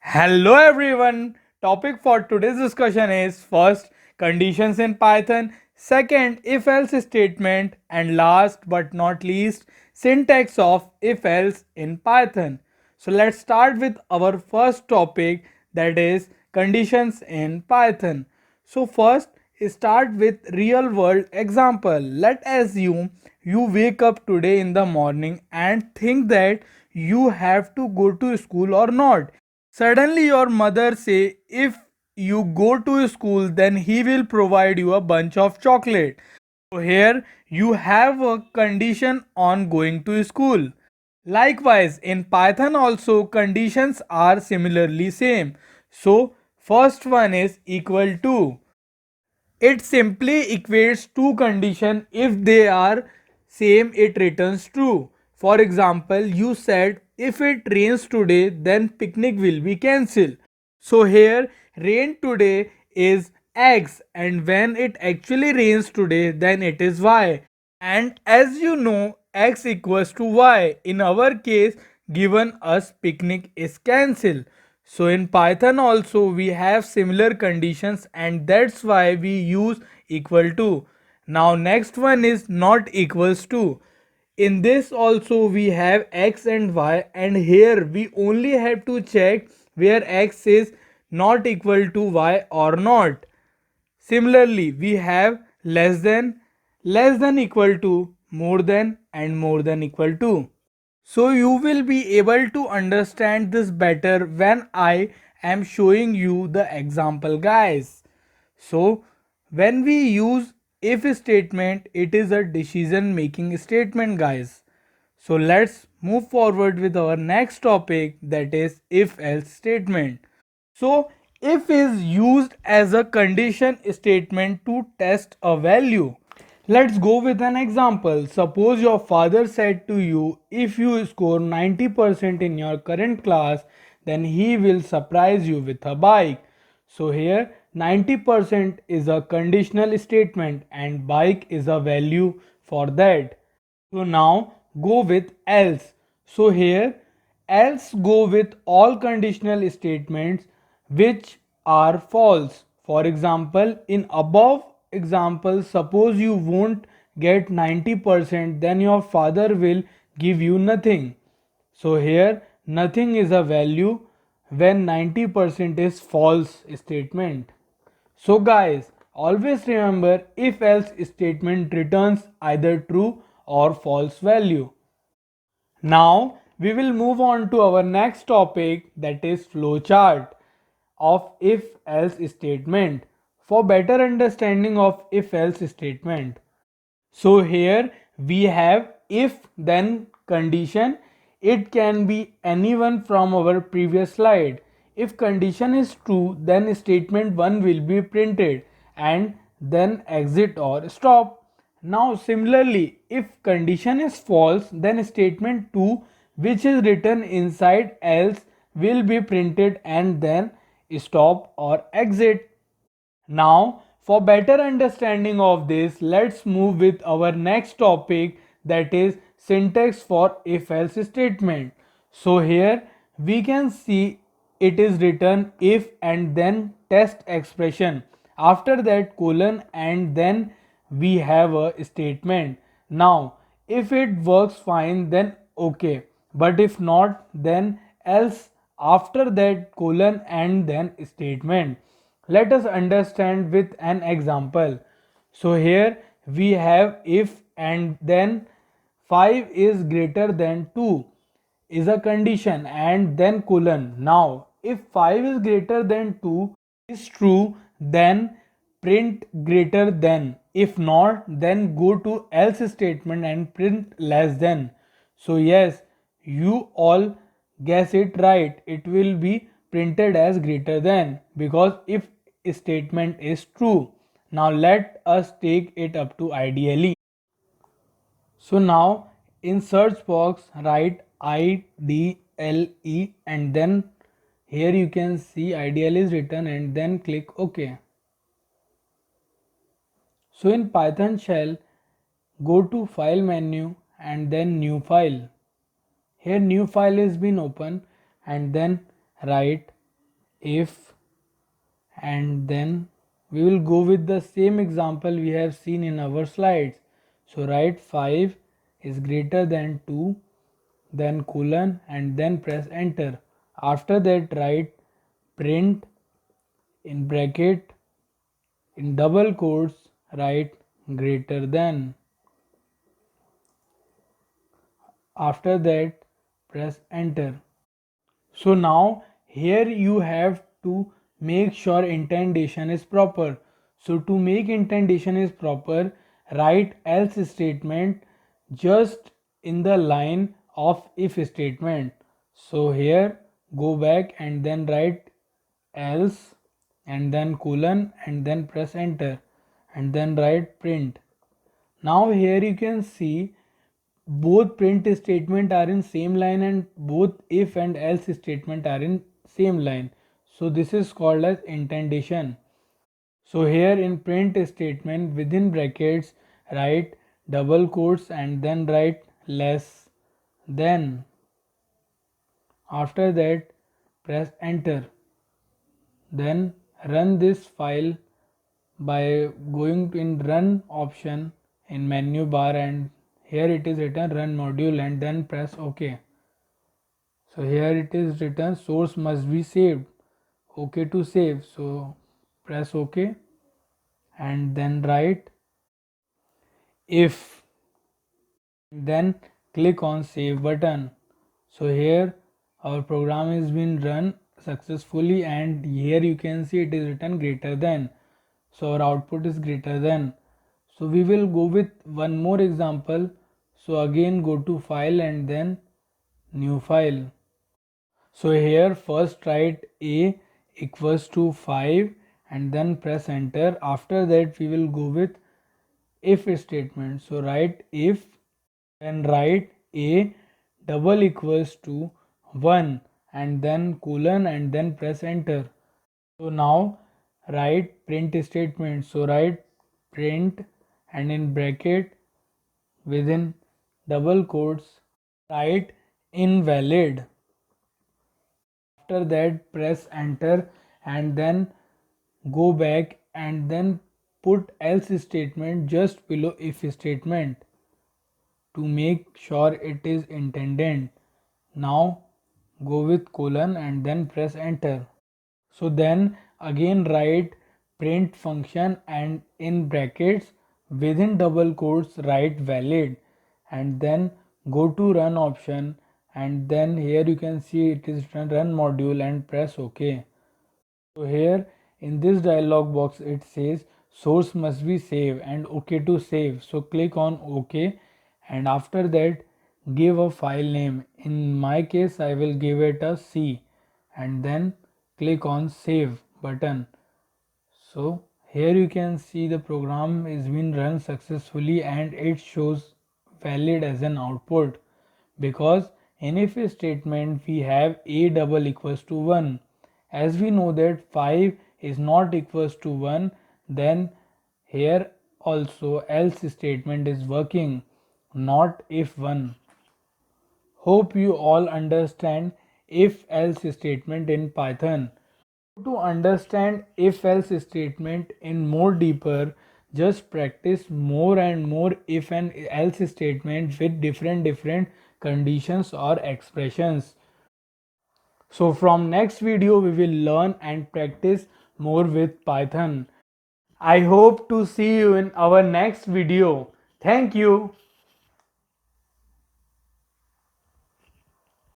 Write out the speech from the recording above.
Hello everyone. Topic for today's discussion is first conditions in Python, second if else statement, and last but not least syntax of if else in Python. So let's start with our first topic, that is conditions in Python. So first start with real world example. Let's assume you wake up today in the morning and think that you have to go to school or not. Suddenly your mother say if you go to school then he will provide you a bunch of chocolate. So here you have a condition on going to school. Likewise in Python also conditions are similarly same. So first one is equal to. It simply equates two conditions. If they are same, it returns true. For example, you said if it rains today, then picnic will be cancelled. So here rain today is X, and when it actually rains today, then it is Y. And as you know, X equals to Y. In our case, given us picnic is cancelled. So in Python also we have similar conditions, and that's why we use equal to. Now next one is not equals to. In this also we have X and Y, and here we only have to check where X is not equal to Y or not. Similarly, we have less than equal to, more than, and more than equal to. So you will be able to understand this better when I am showing you the example, guys. So when we use if statement, it is a decision making statement, guys. So let's move forward with our next topic, that is if else statement. So if is used as a condition statement to test a value. Let's go with an example. Suppose your father said to you, if you score 90% in your current class, then he will surprise you with a bike. So here 90% is a conditional statement and bike is a value for that. So now go with else. So here else go with all conditional statements which are false. For example, in above example, suppose you won't get 90%, then your father will give you nothing. So here nothing is a value when 90% is false statement. So guys, always remember if else statement returns either true or false value. Now we will move on to our next topic, that is flowchart of if else statement for better understanding of if else statement. So here we have if then condition. It can be anyone from our previous slide. If condition is true, then statement 1 will be printed and then exit or stop. Now similarly, if condition is false, then statement 2, which is written inside else, will be printed and then stop or exit. Now, for better understanding of this, let's move with our next topic, that is syntax for if else statement. So here we can see it is written if and then test expression. After that colon and then we have a statement. Now, if it works fine then okay, but if not then else, after that colon and then statement. Let us understand with an example. So here we have if and then 5 is greater than 2 is a condition and then colon. Now if 5 is greater than 2 is true, then print greater than. If not, then go to else statement and print less than. So yes, you all guess it right. It will be printed as greater than because if statement is true. Now let us take it up to ideally. So now in search box write IDLE and then here you can see ideal is written and then click OK. So in Python shell, go to file menu and then new file. Here new file is been open and then write if, and then we will go with the same example we have seen in our slides. So write 5 is greater than 2, then colon, and then press enter. After that write print in bracket in double quotes write greater than. After that press enter. So now here you have to make sure indentation is proper. So to make indentation is proper, write else statement just in the line of if statement. So here go back and then write else and then colon and then press enter and then write print. Now here you can see both print statement are in same line and both if and else statement are in same line. So this is called as indentation. So here in print statement within brackets write double quotes and then write less than. After that press enter. Then run this file by going in run option in menu bar, and here it is written run module and then press OK. So here it is written source must be saved. OK to save. So press OK and then write if, then click on save button. So here our program has been run successfully and here you can see it is written greater than. So our output is greater than. So we will go with one more example. So again go to file and then new file. So here first write a equals to 5 and then press enter. After that we will go with if statement. So write if, then write a double equals to 1 and then colon and then press enter. So now write print statement. So write print and in bracket within double quotes write invalid. After that press enter and then go back and then put else statement just below if statement to make sure it is intended. Now go with colon and then press enter. So then again write print function and in brackets within double quotes write valid and then go to run option and then here you can see it is run module and press OK. So here in this dialog box it says source must be saved and OK to save. So click on OK and after that give a file name. In my case I will give it a C and then click on save button. So here you can see the program is been run successfully and it shows valid as an output because in if statement we have a double equals to 1. As we know that 5 is not equals to 1, then here also else statement is working, not if 1. Hope you all understand if else statement in Python. To understand if else statement in more deeper, just practice more and more if and else statement with different conditions or expressions. So from next video we will learn and practice more with Python. I hope to see you in our next video. Thank you.